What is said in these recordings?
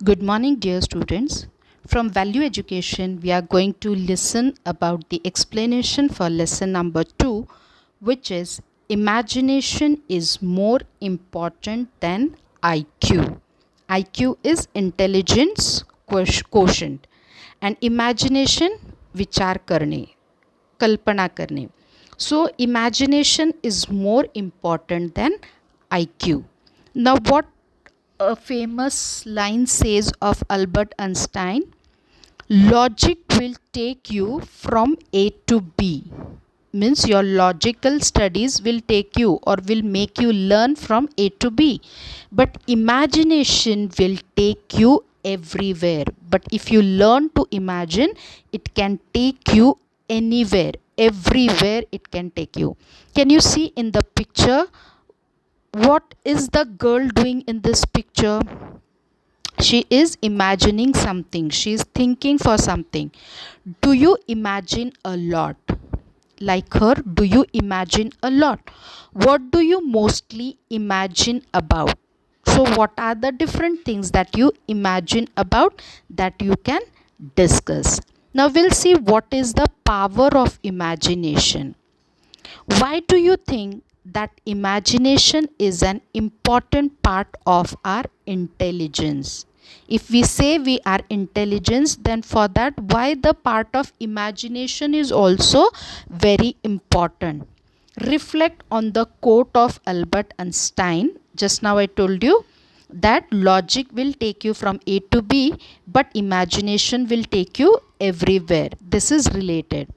Good morning, dear students. From Value Education, we are going to listen about the explanation for lesson number 2, which is imagination is more important than IQ. IQ is intelligence quotient and imagination विचार करणे, कल्पना करणे. So imagination is more important than IQ. Now what a famous line says of Albert Einstein, logic will take you from A to B. Means your logical studies will take you or will make you learn from A to B. But imagination will take you everywhere. But if you learn to imagine, it can take you anywhere. Everywhere it can take you. Can you see in the picture? What is the girl doing in this picture? She is imagining something. She is thinking for something. Do you imagine a lot? Like her, do you imagine a lot? What do you mostly imagine about? So what are the different things that you imagine about that you can discuss? Now we'll see what is the power of imagination. Why do you think that imagination is an important part of our intelligence? If we say we are intelligence, then for that, why the part of imagination is also very important? Reflect on the quote of Albert Einstein. Just now I told you that logic will take you from A to B, but imagination will take you everywhere. This is related.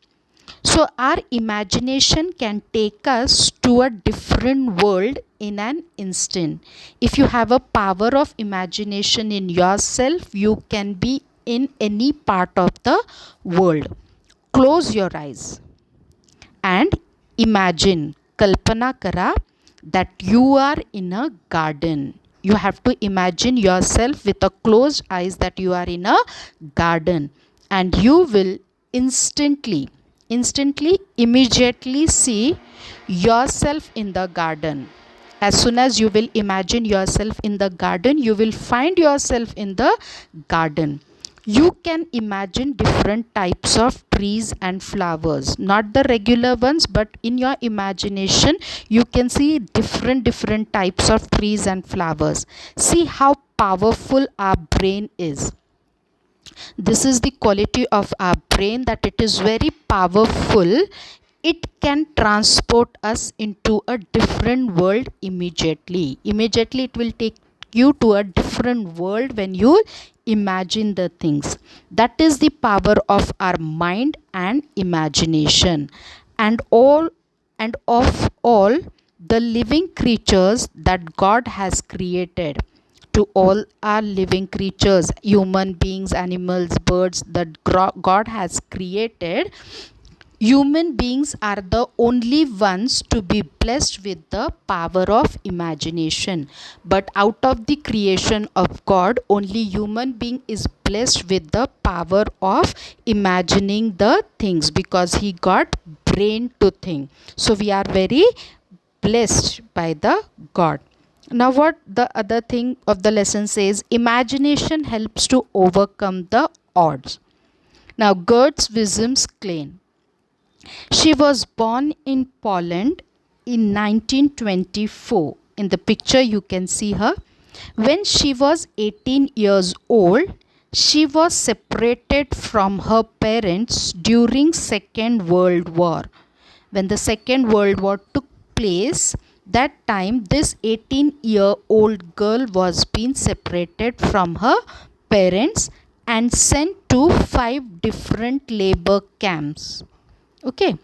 So our imagination can take us to a different world in an instant. If you have a power of imagination in yourself, you can be in any part of the world. Close your eyes and imagine, kalpana kara, that you are in a garden. You have to imagine yourself with a closed eyes that you are in a garden, and you will instantly, immediately see yourself in the garden. As soon as you will imagine yourself in the garden, you will find yourself in the garden. You can imagine different types of trees and flowers, not the regular ones, but in your imagination you can see different types of trees and flowers. See how powerful our brain is. This is the quality of our brain, that it is very powerful. It can transport us into a different world immediately. It will take you to a different world when you imagine the things. That is the power of our mind and imagination. And of all the living creatures that God has created, to all our living creatures, human beings, animals, birds that God has created, human beings are the only ones to be blessed with the power of imagination. But out of the creation of God, only human being is blessed with the power of imagining the things, because he got brain to think. So we are very blessed by the God. Now what the other thing of the lesson says, imagination helps to overcome the odds. Now Gert's Wisdom's claim. She was born in Poland in 1924. In the picture you can see her. When she was 18 years old, she was separated from her parents during Second World War. When the Second World War took place, that time this 18-year-old girl was being separated from her parents and sent to 5 different labor camps. Okay.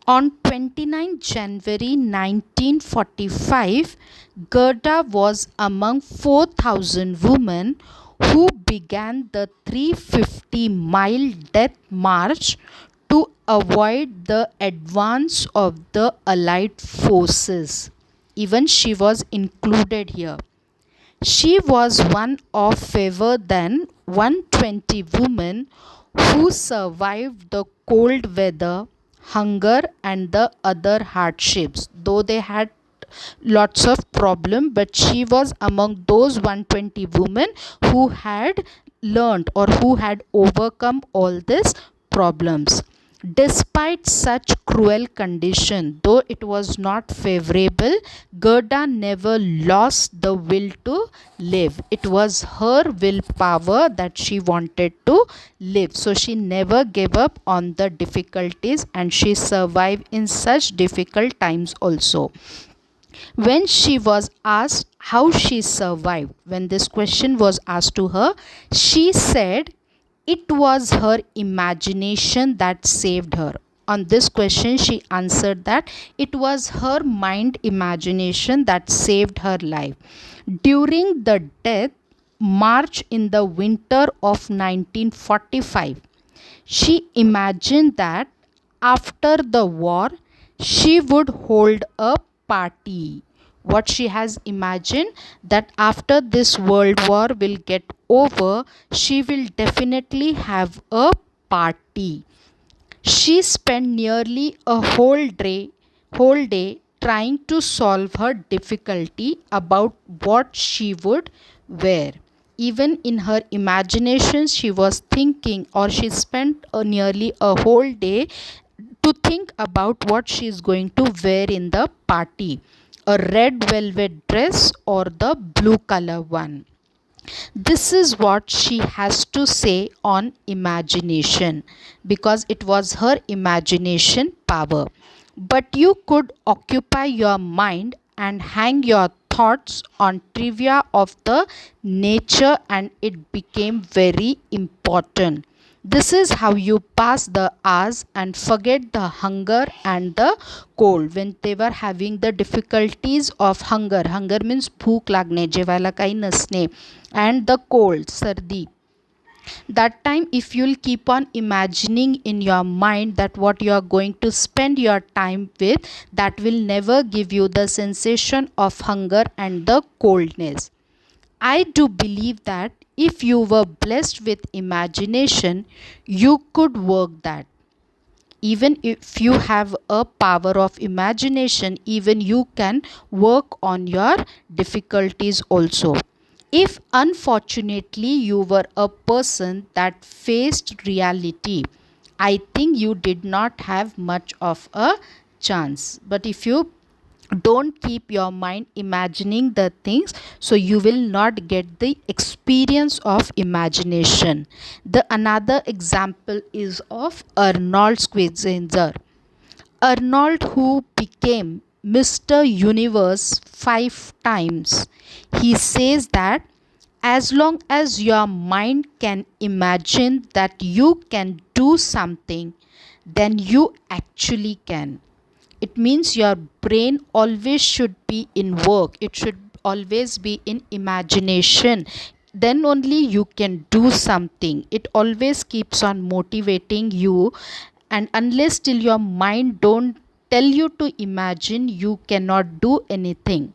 On 29 January 1945, Gerda was among 4,000 women who began the 350-mile death march to avoid the advance of the Allied forces. Even she was included here. She was one of fewer than 120 women who survived the cold weather, hunger and the other hardships. Though they had lots of problem, but she was among those 120 women who had learned or who had overcome all these problems. Despite such cruel condition, though it was not favorable, Gerda never lost the will to live. It was her willpower that she wanted to live. So she never gave up on the difficulties, and she survived in such difficult times also. When she was asked how she survived, when this question was asked to her, she said it was her imagination that saved her. On this question, she answered that it was her mind imagination that saved her life. During the death march in the winter of 1945, she imagined that after the war, she would hold a party. What she has imagined, that after this world war will get over, she will definitely have a party. She spent nearly a whole day trying to solve her difficulty about what she would wear. Even in her imagination, she was thinking, or she spent nearly a whole day to think about what she is going to wear in the party, a red velvet dress or the blue color one. This is what she has to say on imagination, because it was her imagination power. But you could occupy your mind and hang your thoughts on trivia of the nature, and it became very important. This is how you pass the hours and forget the hunger and the cold. When they were having the difficulties of hunger, hunger means भूक लागणे, जेवायला काही नसणे, and the cold, सर्दी. That time, if you'll keep on imagining in your mind that what you are going to spend your time with, that will never give you the sensation of hunger and the coldness. I do believe that if you were blessed with imagination, you could work that. Even if you have a power of imagination, even you can work on your difficulties also. If unfortunately you were a person that faced reality, I think you did not have much of a chance. But if you don't keep your mind imagining the things, so you will not get the experience of imagination. The another example is of Arnold Schwarzenegger. Arnold, who became Mr. Universe 5 times, he says that as long as your mind can imagine that you can do something, then you actually can. It means your brain always should be in work, it should always be in imagination, then only you can do something. It always keeps on motivating you, and unless till your mind don't tell you to imagine, you cannot do anything.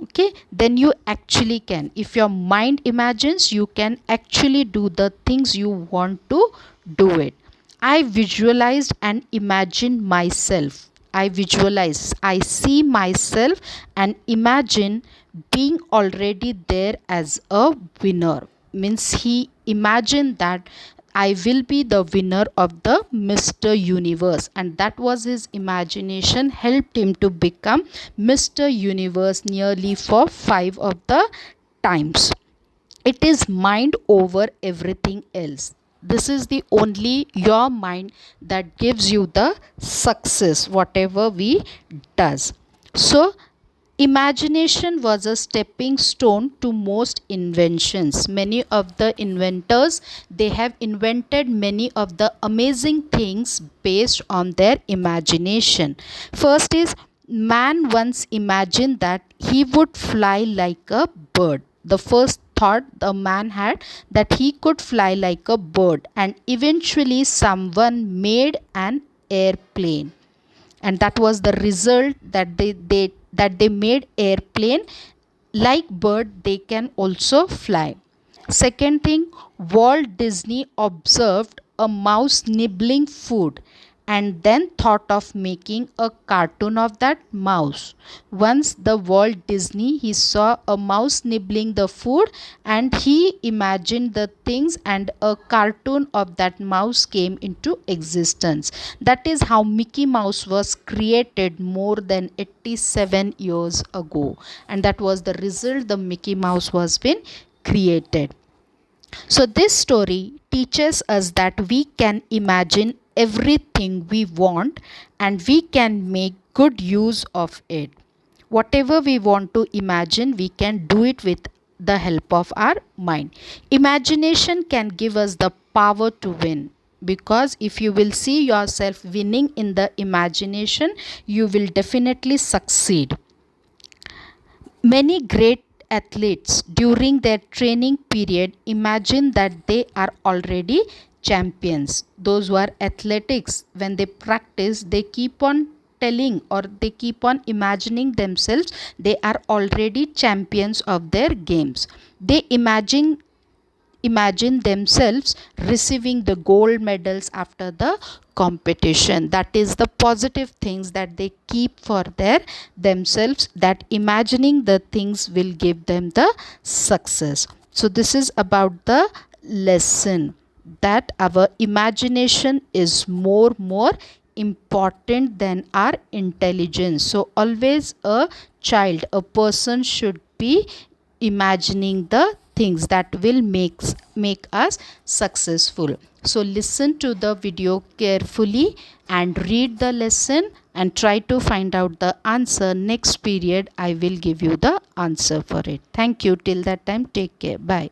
Okay, then you actually can. If your mind imagines, you can actually do the things you want to do it. I visualized and imagined myself. I see myself and imagine being already there as a winner. Means he imagined that I will be the winner of the Mr. Universe, and that was his imagination helped him to become Mr. Universe nearly for 5 of the times. It is mind over everything else. This is the only your mind that gives you the success whatever we does. So imagination was a stepping stone to most inventions. Many of the inventors, they have invented many of the amazing things based on their imagination. First is, man once imagined that he would fly like a bird. The first thought the man had, that he could fly like a bird, and eventually someone made an airplane, and that was the result, that they made airplane like bird, they can also fly. Second thing, Walt Disney observed a mouse nibbling food and then thought of making a cartoon of that mouse. Once the Walt Disney, he saw a mouse nibbling the food and he imagined the things, and a cartoon of that mouse came into existence. That is how Mickey Mouse was created more than 87 years ago, and that was the result. The Mickey Mouse was been created. So, this story teaches us that we can imagine everything we want and we can make good use of it. Whatever we want to imagine, we can do it with the help of our mind. Imagination can give us the power to win, because if you will see yourself winning in the imagination, you will definitely succeed. Many great athletes during their training period imagine that they are already champions. Those who are athletics, when they practice, they keep on telling or they keep on imagining themselves they are already champions of their games. They imagine themselves receiving the gold medals after the competition. That is the positive things that they keep for their themselves, that imagining the things will give them the success. So this is about the lesson that our imagination is more important than our intelligence. So always a child, a person should be imagining the things that will make us successful. So listen to the video carefully and read the lesson and try to find out the answer. Next period I will give you the answer for it. Thank you. Till that time, take care. Bye.